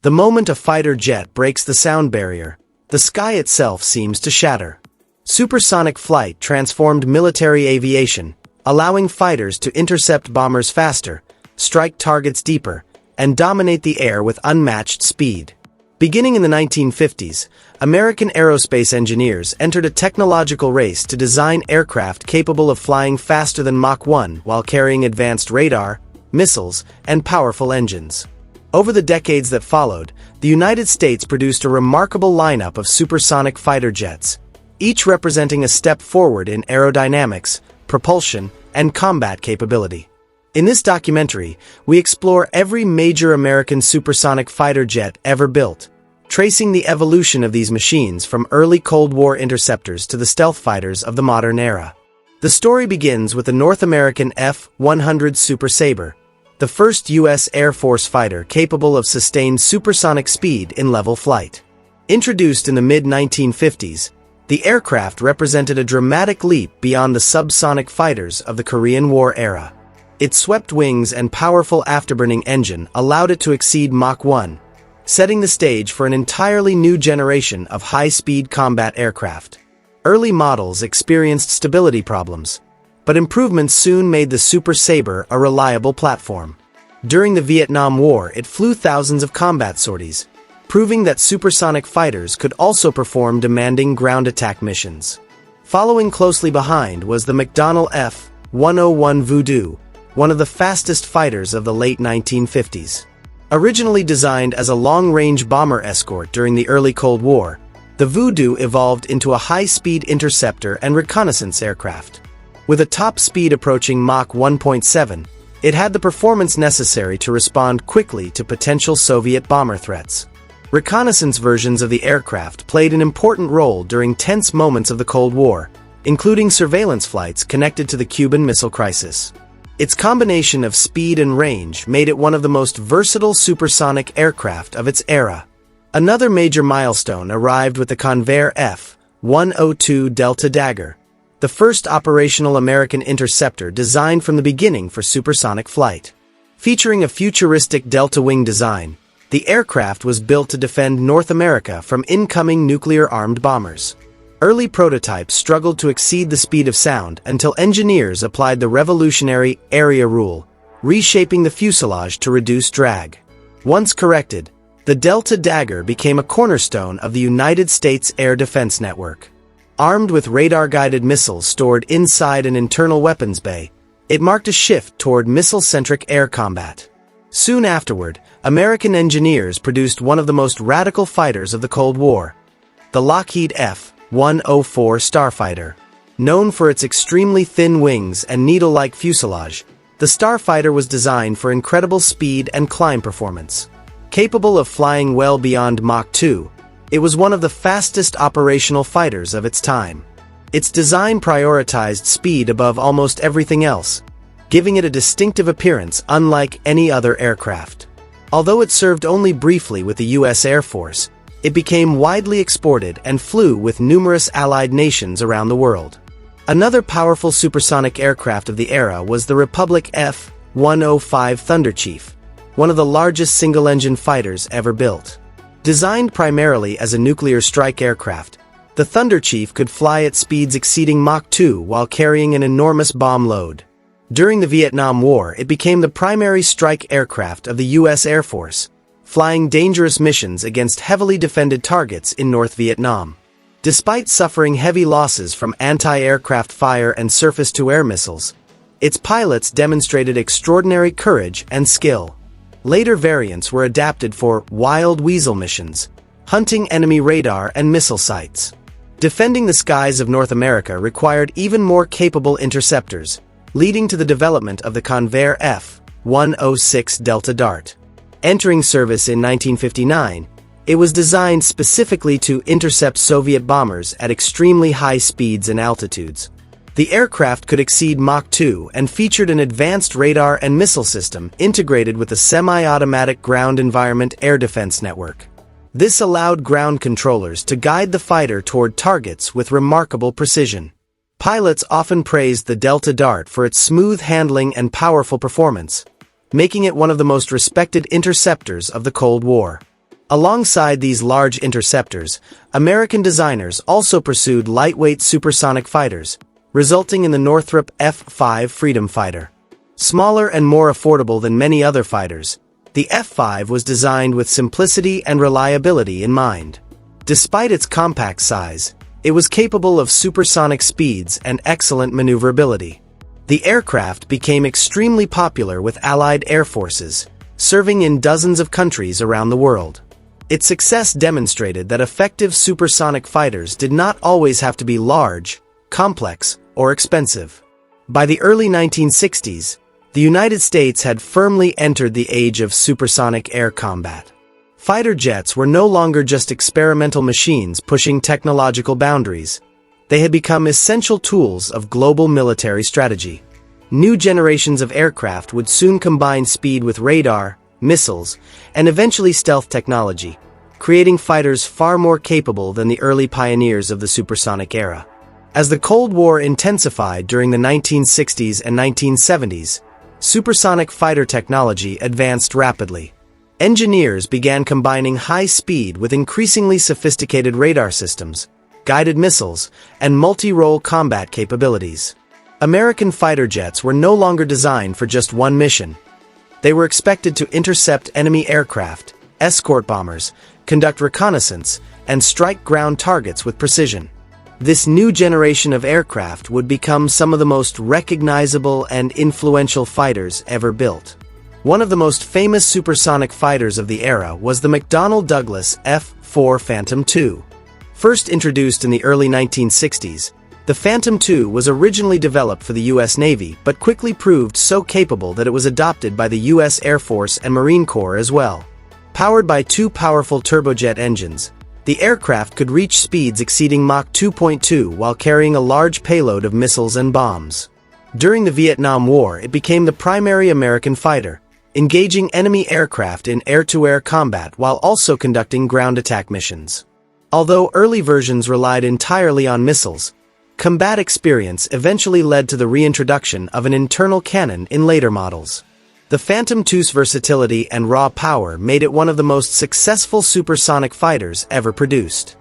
The moment a fighter jet breaks the sound barrier, the sky itself seems to shatter. Supersonic flight transformed military aviation, allowing fighters to intercept bombers faster, strike targets deeper, and dominate the air with unmatched speed. Beginning in the 1950s, American aerospace engineers entered a technological race to design aircraft capable of flying faster than Mach 1 while carrying advanced radar, missiles, and powerful engines. Over the decades that followed, the United States produced a remarkable lineup of supersonic fighter jets, each representing a step forward in aerodynamics, propulsion, and combat capability. In this documentary, we explore every major American supersonic fighter jet ever built, tracing the evolution of these machines from early Cold War interceptors to the stealth fighters of the modern era. The story begins with the North American F-100 Super Sabre, the first U.S. Air Force fighter capable of sustained supersonic speed in level flight. Introduced in the mid-1950s, the aircraft represented a dramatic leap beyond the subsonic fighters of the Korean War era. Its swept wings and powerful afterburning engine allowed it to exceed Mach 1, setting the stage for an entirely new generation of high-speed combat aircraft. Early models experienced stability problems, but improvements soon made the Super Sabre a reliable platform. During the Vietnam War, it flew thousands of combat sorties, proving that supersonic fighters could also perform demanding ground attack missions. Following closely behind was the McDonnell F-101 Voodoo, one of the fastest fighters of the late 1950s. Originally designed as a long-range bomber escort during the early Cold War, the Voodoo evolved into a high-speed interceptor and reconnaissance aircraft. With a top speed approaching Mach 1.7, it had the performance necessary to respond quickly to potential Soviet bomber threats. Reconnaissance versions of the aircraft played an important role during tense moments of the Cold War, including surveillance flights connected to the Cuban Missile Crisis. Its combination of speed and range made it one of the most versatile supersonic aircraft of its era. Another major milestone arrived with the Convair F-102 Delta Dagger, the first operational American interceptor designed from the beginning for supersonic flight. Featuring a futuristic delta wing design, the aircraft was built to defend North America from incoming nuclear-armed bombers. Early prototypes struggled to exceed the speed of sound until engineers applied the revolutionary area rule, reshaping the fuselage to reduce drag. Once corrected, the Delta Dagger became a cornerstone of the United States air defense network. Armed with radar-guided missiles stored inside an internal weapons bay, it marked a shift toward missile-centric air combat. Soon afterward, American engineers produced one of the most radical fighters of the Cold War, the Lockheed F-104 Starfighter. Known for its extremely thin wings and needle-like fuselage, the Starfighter was designed for incredible speed and climb performance. Capable of flying well beyond Mach 2, it was one of the fastest operational fighters of its time. Its design prioritized speed above almost everything else, giving it a distinctive appearance unlike any other aircraft. Although it served only briefly with the U.S. Air Force, it became widely exported and flew with numerous allied nations around the world. Another powerful supersonic aircraft of the era was the Republic F-105 Thunderchief, one of the largest single-engine fighters ever built. Designed primarily as a nuclear strike aircraft, the Thunderchief could fly at speeds exceeding Mach 2 while carrying an enormous bomb load. During the Vietnam War, it became the primary strike aircraft of the U.S. Air Force, flying dangerous missions against heavily defended targets in North Vietnam. Despite suffering heavy losses from anti-aircraft fire and surface-to-air missiles, its pilots demonstrated extraordinary courage and skill. Later variants were adapted for Wild Weasel missions, hunting enemy radar and missile sites. Defending the skies of North America required even more capable interceptors, leading to the development of the Convair F-106 Delta Dart. Entering service in 1959, it was designed specifically to intercept Soviet bombers at extremely high speeds and altitudes. The aircraft could exceed Mach 2 and featured an advanced radar and missile system integrated with a semi-automatic ground environment air defense network. This allowed ground controllers to guide the fighter toward targets with remarkable precision. Pilots often praised the Delta Dart for its smooth handling and powerful performance, making it one of the most respected interceptors of the Cold War. Alongside these large interceptors, American designers also pursued lightweight supersonic fighters, resulting in the Northrop F-5 Freedom Fighter. Smaller and more affordable than many other fighters, the F-5 was designed with simplicity and reliability in mind. Despite its compact size, it was capable of supersonic speeds and excellent maneuverability. The aircraft became extremely popular with Allied air forces, serving in dozens of countries around the world. Its success demonstrated that effective supersonic fighters did not always have to be large, complex, or expensive. By the early 1960s, the United States had firmly entered the age of supersonic air combat. Fighter jets were no longer just experimental machines pushing technological boundaries. They had become essential tools of global military strategy. New generations of aircraft would soon combine speed with radar, missiles, and eventually stealth technology, creating fighters far more capable than the early pioneers of the supersonic era. As the Cold War intensified during the 1960s and 1970s, supersonic fighter technology advanced rapidly. Engineers began combining high speed with increasingly sophisticated radar systems, guided missiles, and multi-role combat capabilities. American fighter jets were no longer designed for just one mission. They were expected to intercept enemy aircraft, escort bombers, conduct reconnaissance, and strike ground targets with precision. This new generation of aircraft would become some of the most recognizable and influential fighters ever built. One of the most famous supersonic fighters of the era was the McDonnell Douglas F-4 Phantom II. First introduced in the early 1960s, the Phantom II was originally developed for the U.S. Navy but quickly proved so capable that it was adopted by the U.S. Air Force and Marine Corps as well. Powered by two powerful turbojet engines, the aircraft could reach speeds exceeding Mach 2.2 while carrying a large payload of missiles and bombs. During the Vietnam War, it became the primary American fighter, engaging enemy aircraft in air-to-air combat while also conducting ground attack missions. Although early versions relied entirely on missiles, combat experience eventually led to the reintroduction of an internal cannon in later models. The Phantom II's versatility and raw power made it one of the most successful supersonic fighters ever produced.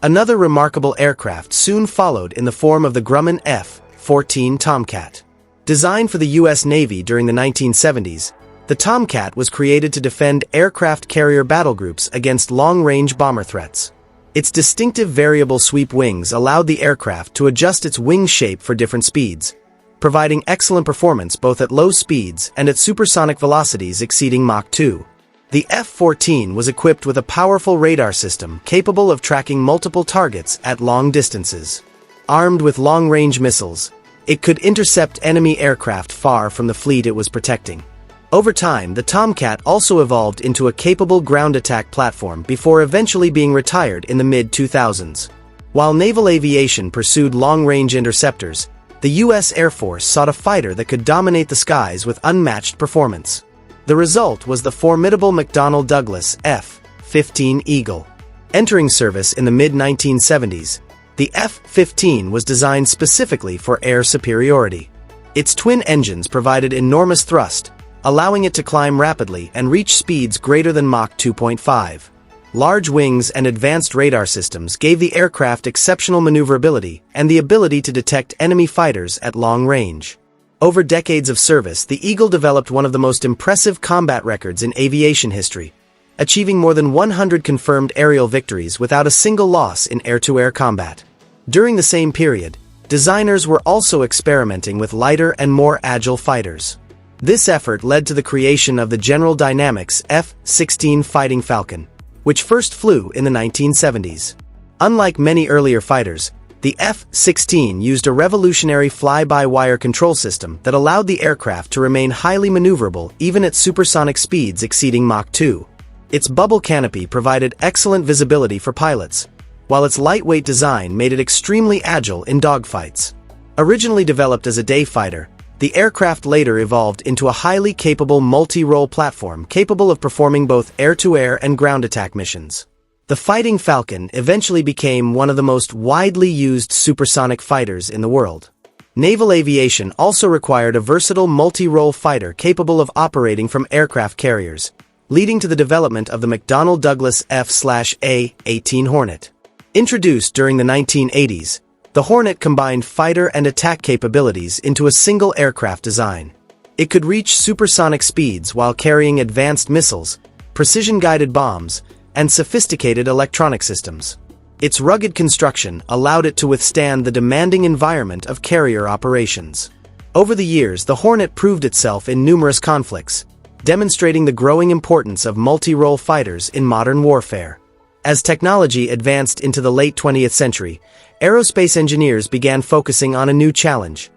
Another remarkable aircraft soon followed in the form of the Grumman F-14 Tomcat. Designed for the U.S. Navy during the 1970s, the Tomcat was created to defend aircraft carrier battle groups against long-range bomber threats. Its distinctive variable sweep wings allowed the aircraft to adjust its wing shape for different speeds, providing excellent performance both at low speeds and at supersonic velocities exceeding Mach 2. The F-14 was equipped with a powerful radar system capable of tracking multiple targets at long distances. Armed with long-range missiles, it could intercept enemy aircraft far from the fleet it was protecting. Over time, the Tomcat also evolved into a capable ground attack platform before eventually being retired in the mid-2000s. While naval aviation pursued long-range interceptors, the U.S. Air Force sought a fighter that could dominate the skies with unmatched performance. The result was the formidable McDonnell Douglas F-15 Eagle. Entering service in the mid-1970s, the F-15 was designed specifically for air superiority. Its twin engines provided enormous thrust, allowing it to climb rapidly and reach speeds greater than Mach 2.5. Large wings and advanced radar systems gave the aircraft exceptional maneuverability and the ability to detect enemy fighters at long range. Over decades of service, the Eagle developed one of the most impressive combat records in aviation history, achieving more than 100 confirmed aerial victories without a single loss in air-to-air combat. During the same period, designers were also experimenting with lighter and more agile fighters. This effort led to the creation of the General Dynamics F-16 Fighting Falcon, which first flew in the 1970s. Unlike many earlier fighters, the F-16 used a revolutionary fly-by-wire control system that allowed the aircraft to remain highly maneuverable even at supersonic speeds exceeding Mach 2. Its bubble canopy provided excellent visibility for pilots, while its lightweight design made it extremely agile in dogfights. Originally developed as a day fighter, the aircraft later evolved into a highly capable multi-role platform capable of performing both air-to-air and ground attack missions. The Fighting Falcon eventually became one of the most widely used supersonic fighters in the world. Naval aviation also required a versatile multi-role fighter capable of operating from aircraft carriers, leading to the development of the McDonnell Douglas F/A-18 Hornet. Introduced during the 1980s, the Hornet combined fighter and attack capabilities into a single aircraft design. It could reach supersonic speeds while carrying advanced missiles, precision-guided bombs, and sophisticated electronic systems. Its rugged construction allowed it to withstand the demanding environment of carrier operations. Over the years, the Hornet proved itself in numerous conflicts, demonstrating the growing importance of multi-role fighters in modern warfare. As technology advanced into the late 20th century, aerospace engineers began focusing on a new challenge: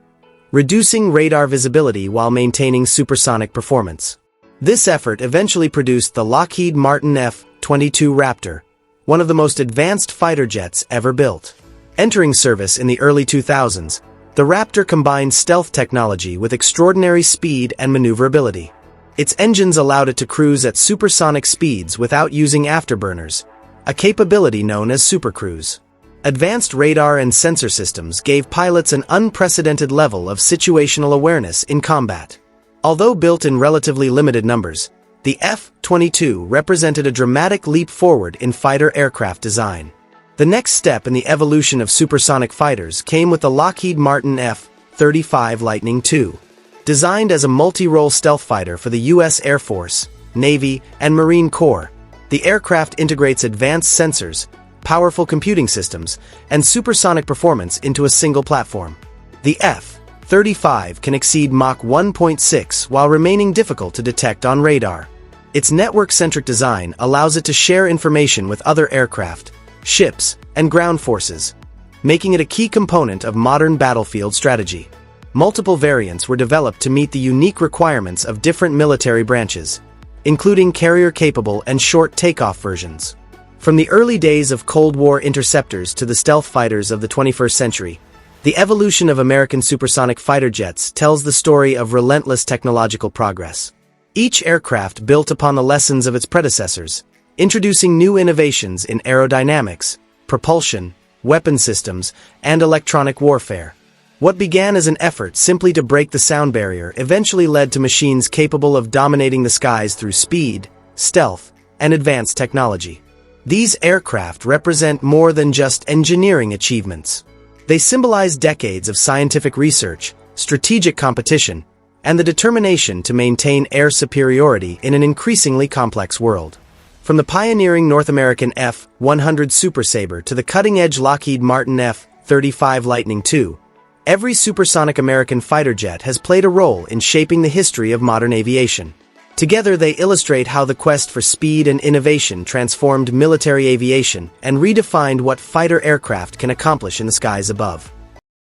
reducing radar visibility while maintaining supersonic performance. This effort eventually produced the Lockheed Martin F-22 Raptor, one of the most advanced fighter jets ever built. Entering service in the early 2000s, the Raptor combined stealth technology with extraordinary speed and maneuverability. Its engines allowed it to cruise at supersonic speeds without using afterburners, a capability known as supercruise. Advanced radar and sensor systems gave pilots an unprecedented level of situational awareness in combat. Although built in relatively limited numbers, the F-22 represented a dramatic leap forward in fighter aircraft design. The next step in the evolution of supersonic fighters came with the Lockheed Martin F-35 Lightning II. Designed as a multi-role stealth fighter for the U.S. Air Force, Navy, and Marine Corps, the aircraft integrates advanced sensors, powerful computing systems, and supersonic performance into a single platform. The F-35 can exceed Mach 1.6 while remaining difficult to detect on radar. Its network-centric design allows it to share information with other aircraft, ships, and ground forces, making it a key component of modern battlefield strategy. Multiple variants were developed to meet the unique requirements of different military branches, including carrier-capable and short takeoff versions. From the early days of Cold War interceptors to the stealth fighters of the 21st century, the evolution of American supersonic fighter jets tells the story of relentless technological progress. Each aircraft built upon the lessons of its predecessors, introducing new innovations in aerodynamics, propulsion, weapon systems, and electronic warfare. What began as an effort simply to break the sound barrier eventually led to machines capable of dominating the skies through speed, stealth, and advanced technology. These aircraft represent more than just engineering achievements. They symbolize decades of scientific research, strategic competition, and the determination to maintain air superiority in an increasingly complex world. From the pioneering North American F-100 Super Sabre to the cutting-edge Lockheed Martin F-35 Lightning II, every supersonic American fighter jet has played a role in shaping the history of modern aviation. Together they illustrate how the quest for speed and innovation transformed military aviation and redefined what fighter aircraft can accomplish in the skies above.